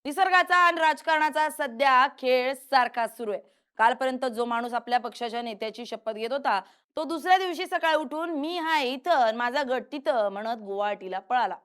निसर्गाचा आणि राजकारणाचा सध्या खेळ सारखा सुरू आहे. कालपर्यंत जो माणूस आपल्या पक्षाच्या नेत्याची शपथ घेत होता, तो दुसऱ्या दिवशी सकाळी उठून मी हाय इथं, माझा गट तिथं म्हणत गुवाहाटीला पळाला.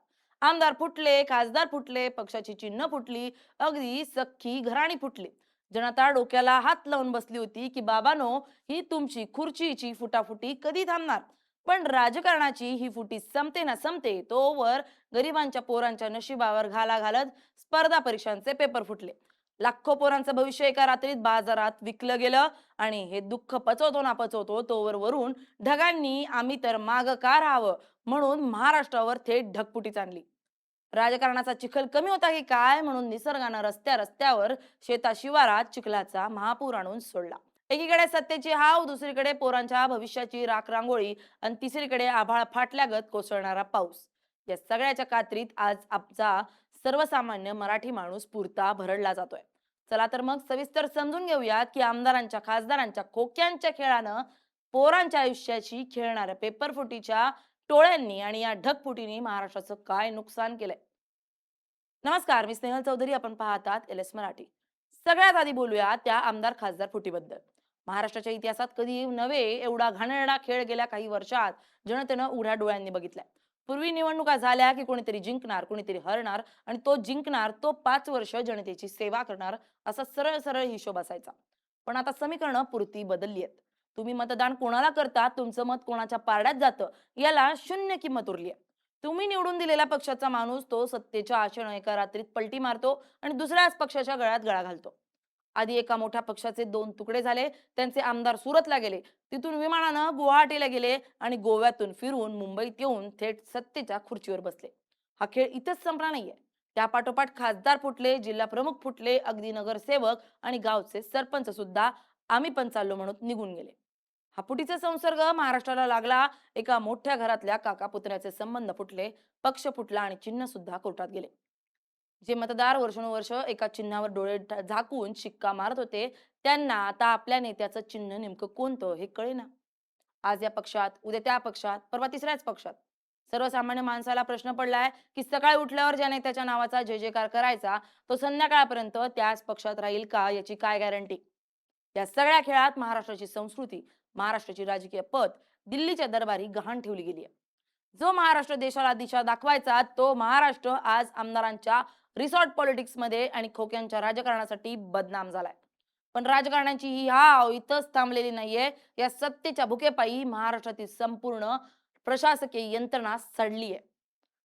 आमदार फुटले, खासदार फुटले, पक्षाची चिन्ह फुटली, अगदी सख्खी घराणी फुटली. जनता डोक्याला हात लावून बसली होती की बाबानो, ही तुमची खुर्चीची फुटाफुटी कधी थांबणार? पण राजकारणाची ही फुटी संपते ना संपते तोवर गरिबांच्या पोरांच्या नशिबावर घाला घालत स्पर्धा परीक्षांचे पेपर फुटले. लाखो पोरांचं भविष्य एका रात्रीत बाजारात विकलं गेलं आणि हे दुःख पचवतो ना पचवतो तोवर वरून ढगांनी आम्ही तर माग का राहावं म्हणून महाराष्ट्रावर थेट ढगफुटीच आणली. राजकारणाचा चिखल कमी होता की काय म्हणून निसर्गानं रस्त्या रस्त्यावर शेता शिवारात चिखलाचा महापूर आणून सोडला. एकीकडे सत्तेची हाव, दुसरीकडे पोरांच्या भविष्याची राख रांगोळी आणि तिसरीकडे आभाळ फाटल्यागत कोसळणारा पाऊस. या सगळ्याच्या कात्रीत आज आमचा सर्वसामान्य मराठी माणूस पुरता भरडला जातोय. चला तर मग सविस्तर समजून घेऊयात की आमदारांच्या खासदारांच्या खोक्यांच्या खेळानं पोरांच्या आयुष्याची खेळणाऱ्या पेपरफुटीच्या टोळ्यांनी आणि या ढगफुटीने महाराष्ट्राचं काय नुकसान केलंय. नमस्कार, मी स्नेहल चौधरी. आपण पाहतात एल एस मराठी. सगळ्यात आधी बोलूया त्या आमदार खासदार फुटीबद्दल. महाराष्ट्राच्या इतिहासात कधी नव्हे एवढा घाणेरडा खेळ गेल्या काही वर्षात जनतेनं उघड्या डोळ्यांनी बघितलाय. पूर्वी निवडणुका झाल्या की कोणीतरी जिंकणार, कोणीतरी हरणार आणि तो जिंकणार तो 5 वर्ष जनतेची सेवा करणार असा सरळ सरळ हिशोब असायचा. पण आता समीकरणं पुरती बदलली आहेत. तुम्ही मतदान कोणाला करता, तुमचं मत कोणाच्या पारड्यात जातं याला शून्य किंमत उरली आहे. तुम्ही निवडून दिलेल्या पक्षाचा माणूस तो सत्तेच्या आशेनं एका रात्रीत पलटी मारतो आणि दुसऱ्याच पक्षाच्या गळ्यात गळा घालतो. आधी एका मोठ्या पक्षाचे 2 तुकडे झाले, त्यांचे आमदार सुरतला गेले, तिथून विमानानं गुवाहाटीला गेले आणि गोव्यातून फिरून मुंबईत येऊन थेट सत्तेच्या खुर्चीवर बसले. हा खेळ इथेच संपला नाहीये. त्यापाठोपाठ खासदार फुटले, जिल्हा प्रमुख फुटले, अगदी नगरसेवक आणि गावचे सरपंच सुद्धा आम्ही पण चाललो म्हणून निघून गेले. हा फुटीचा संसर्ग महाराष्ट्राला लागला. एका मोठ्या घरातल्या काका पुतण्याचे संबंध फुटले, पक्ष फुटला आणि चिन्ह सुद्धा कोर्टात गेले. जे मतदार वर्षानुवर्ष एका चिन्हावर डोळे झाकून शिक्का मारत होते, त्यांना आता आपल्या नेत्याचं चिन्ह नेमकं कोणतं हे कळेना. आज या पक्षात, उद्या त्या पक्षात, परवा तिसऱ्याच पक्षात. सर्वसामान्य माणसाला प्रश्न पडलाय की सकाळी उठल्यावर ज्या नेत्याच्या नावाचा जय जयकार करायचा, तो संध्याकाळपर्यंत त्याच पक्षात राहील का याची काय गॅरंटी? या सगळ्या खेळात महाराष्ट्राची संस्कृती, महाराष्ट्राची राजकीय पत दिल्लीच्या दरबारी गहाण ठेवली गेली आहे. जो महाराष्ट्र देशाला दिशा दाखवायचा तो महाराष्ट्र आज आमदारांच्या रिसॉर्ट पॉलिटिक्स मध्ये आणि खोक्यांच्या राजकारणासाठी बदनाम झालाय. पण राजकारणाची ही हाव इथंच थांबलेली नाहीये. या सत्तेच्या भुकेपायी महाराष्ट्रातील संपूर्ण प्रशासकीय यंत्रणा सडली आहे,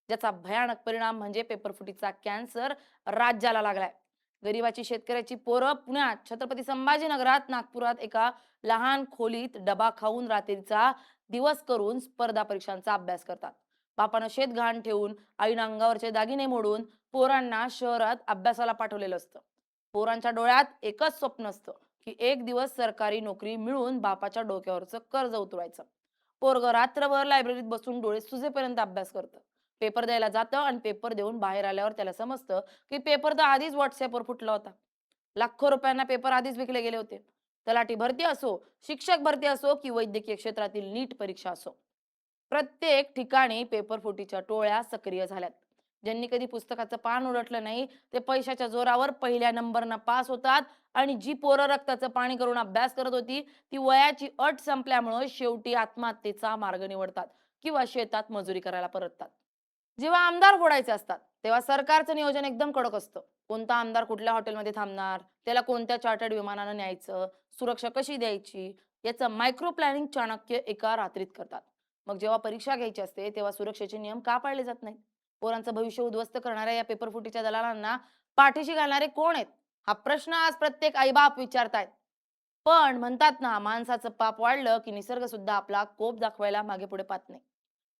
ज्याचा भयानक परिणाम म्हणजे पेपरफुटीचा कॅन्सर राज्याला लागलाय. गरीबाची शेतकऱ्याची पोरं पुण्यात, छत्रपती संभाजीनगरात, नागपुरात एका लहान खोलीत डबा खाऊन रात्रीचा दिवस करून स्पर्धा परीक्षांचा अभ्यास करतात. बापानं शेत घाण ठेवून, आईनं अंगावरचे दागिने मोडून पोरांना शहरात अभ्यासाला पाठवलेलं असतं. पोरांच्या डोळ्यात एकच स्वप्न असतं की एक दिवस सरकारी नोकरी मिळून बापाच्या डोक्यावरचं कर्ज उतरवायचं. पोरग रात्रभर लायब्ररीत बसून डोळे सुजेपर्यंत अभ्यास करतं. पेपर द्यायला जातं आणि पेपर देऊन बाहेर आल्यावर त्याला समजतं की पेपर तर आधीच व्हॉट्सअपवर फुटला होता. लाखो रुपयांना पेपर आधीच विकले गेले होते. तलाठी भरती असो, शिक्षक भरती असो की वैद्यकीय क्षेत्रातील नीट परीक्षा असो, प्रत्येक ठिकाणी पेपर फुटीच्या टोळ्या सक्रिय झाल्यात. ज्यांनी कधी पुस्तकाचं पान उलटलं नाही ते पैशाच्या जोरावर पहिल्या नंबरनं पास होतात आणि जी पोरं रक्ताचं पाणी करून अभ्यास करत होती ती वयाची अट संपल्यामुळे शेवटी आत्महत्येचा मार्ग निवडतात किंवा शेतात मजुरी करायला परततात. जेव्हा आमदार फोडायचे असतात तेव्हा सरकारचं नियोजन एकदम कडक असतं. कोणता आमदार कुठल्या हॉटेलमध्ये थांबणार, त्याला कोणत्या चार्टर्ड विमानानं न्यायचं, सुरक्षा कशी द्यायची याचं मायक्रो प्लॅनिंग चाणक्य एका रात्रीत करतात. मग जेव्हा परीक्षा घ्यायची असते तेव्हा सुरक्षेचे नियम का पाळले जात नाहीत? पोरांचं भविष्य उद्ध्वस्त करणाऱ्या या पेपरफुटीच्या दलालांना पाठीशी घालणारे कोण आहेत हा प्रश्न आज प्रत्येक आईबाप विचारतायत. पण म्हणतात ना, माणसाचं पाप वाढलं की निसर्ग सुद्धा आपला कोप दाखवायला मागे पुढे पाहत नाही.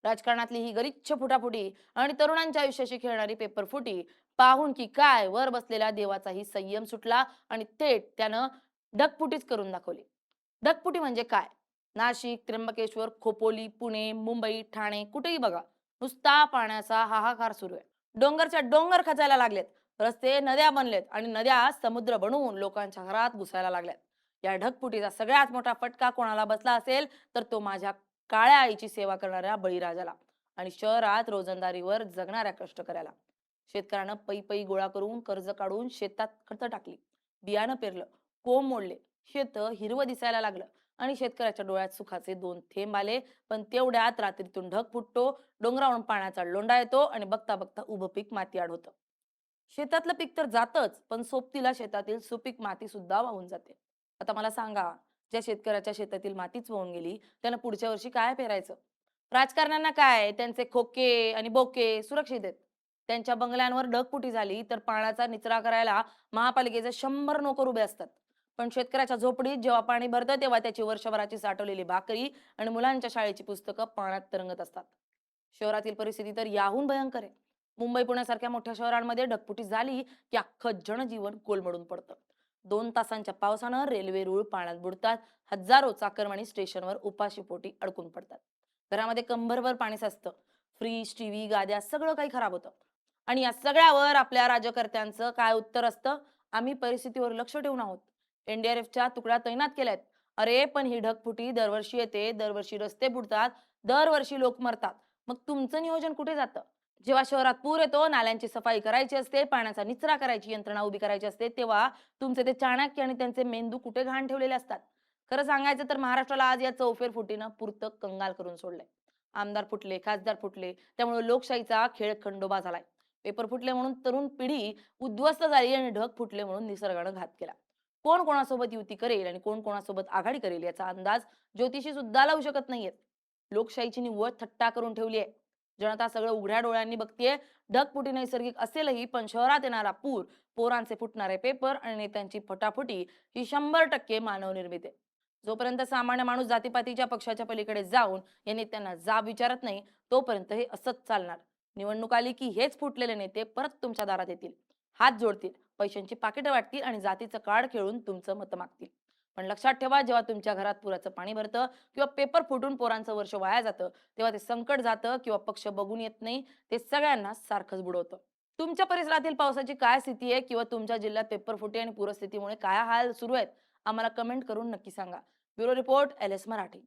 राजकारणातली ही गलिच्छ फुटाफुटी आणि तरुणांच्या आयुष्याशी खेळणारी पेपरफुटी पाहून की काय वर बसलेला देवाचाही संयम सुटला आणि थेट त्यानं ढगफुटीच करून दाखवली. ढगफुटी म्हणजे काय? नाशिक, त्र्यंबकेश्वर, खोपोली, पुणे, मुंबई, ठाणे कुठेही बघा नुसता पाण्याचा हाहाकार सुरू आहे. डोंगरच्या डोंगर खचायला लागलेत. रस्ते नद्या बनलेत आणि नद्या समुद्र बनवून लोकांच्या घरात घुसायला लागल्यात. या ढगफुटीचा सगळ्यात मोठा फटका कोणाला बसला असेल तर तो माझ्या काळ्या आईची सेवा करणाऱ्या बळीराजाला आणि शहरात रोजंदारीवर जगणाऱ्या कष्टकऱ्याला. शेतकऱ्यानं पै गोळा करून कर्ज काढून शेतात खतं टाकली, बियाणं पेरलं, कोंब मोडले, शेत हिरवं दिसायला लागलं आणि शेतकऱ्याच्या डोळ्यात सुखाचे 2 थेंब आले. पण तेवढ्यात रात्रीतून ढग फुटतो, डोंगरावरून पाण्याचा लोंढा येतो आणि बघता बघता उभं पीक मातीआड होतं. शेतातलं पीक तर जातच, पण सोबतीला शेतातील सुपीक माती सुद्धा वाहून जाते. आता मला सांगा, ज्या शेतकऱ्याच्या शेतातील मातीच वाहून गेली, त्यानं पुढच्या वर्षी काय पेरायचं? राजकारण्यांना काय, त्यांचे खोके आणि बोके सुरक्षित आहेत. त्यांच्या बंगल्यांवर ढगफुटी झाली, तर पाण्याचा निचरा करायला महापालिकेचे 100 नोकर उभे असतात. पण शेतकऱ्याच्या झोपडीत जेव्हा पाणी भरतं, तेव्हा त्याची वर्षभराची साठवलेली भाकरी आणि मुलांच्या शाळेची पुस्तकं पाण्यात तरंगत असतात. शहरातील परिस्थिती तर याहून भयंकर आहे. मुंबई पुण्यासारख्या मोठ्या शहरांमध्ये ढगफुटी झाली की अख्खं जनजीवन कोलमडून पडतं. 2 तासांच्या पावसानं रेल्वे रूळ पाण्यात बुडतात. हजारो चाकरमानी स्टेशनवर उपाशीपोटी अडकून पडतात. घरामध्ये कंबरभर पाणी साचतं. फ्रीज, टीव्ही, गाद्या सगळं काही खराब होतं. आणि या सगळ्यावर आपल्या राज्यकर्त्यांचं काय उत्तर असतं? आम्ही परिस्थितीवर लक्ष ठेवून आहोत. एनडीआरएफच्या तुकड्या तैनात केल्यात. अरे पण ही ढगफुटी दरवर्षी येते, दरवर्षी रस्ते बुडतात, दरवर्षी लोक मरतात. मग तुमचं नियोजन कुठे जातं? जेव्हा शहरात पूर येतो, नाल्यांची सफाई करायची असते, पाण्याचा निचरा करायची यंत्रणा उभी करायची असते, तेव्हा तुमचे ते चाणक्य आणि त्यांचे मेंदू कुठे घाण ठेवलेले असतात? खरं सांगायचं तर महाराष्ट्राला आज या चौफेर फुटीनं पुरतं कंगाल करून सोडलंय. आमदार फुटले, खासदार फुटले, त्यामुळे लोकशाहीचा खेळ खंडोबा झालाय. पेपर फुटले म्हणून तरुण पिढी उद्ध्वस्त झाली आणि ढग फुटले म्हणून निसर्गानं घात केला. कोण कोणासोबत युती करेल आणि कोण कोणासोबत आघाडी करेल याचा अंदाज ज्योतिषी सुद्धा लावू शकत नाहीयेत. लोकशाहीची निव्वळ थट्टा करून ठेवली आहे. जनता सगळं उघड्या डोळ्यांनी बघतीये. ढगफुटी नैसर्गिक असेलही, पण शहरात येणारा पूर, पोरांचे फुटणारे पेपर आणि नेत्यांची फटाफुटी ही 100% मानवनिर्मित आहे. जोपर्यंत सामान्य माणूस जातीपातीच्या पक्षाच्या पलीकडे जाऊन या नेत्यांना जाब विचारत नाही, तोपर्यंत हे असंच चालणार. निवडणूक आली की हेच फुटलेले नेते परत तुमच्या दारात येतील, हात जोडतील, पैशांची पाकिटं वाटतील आणि जातीचं कार्ड खेळून तुमचं मत मागतील. पण लक्षात ठेवा, जेव्हा तुमच्या घरात पुराचं पाणी भरतं किंवा पेपर फुटून पोरांचं वर्ष वाया जातं, तेव्हा ते संकट जातं किंवा पक्ष बघून येत नाही, ते सगळ्यांना सारखंच बुडवतं. तुमच्या परिसरातील पावसाची काय स्थिती आहे किंवा तुमच्या जिल्ह्यात पेपर फुटे आणि पूरस्थितीमुळे काय हाल सुरू आहेत, आम्हाला कमेंट करून नक्की सांगा. Bureau report, LS Marathi.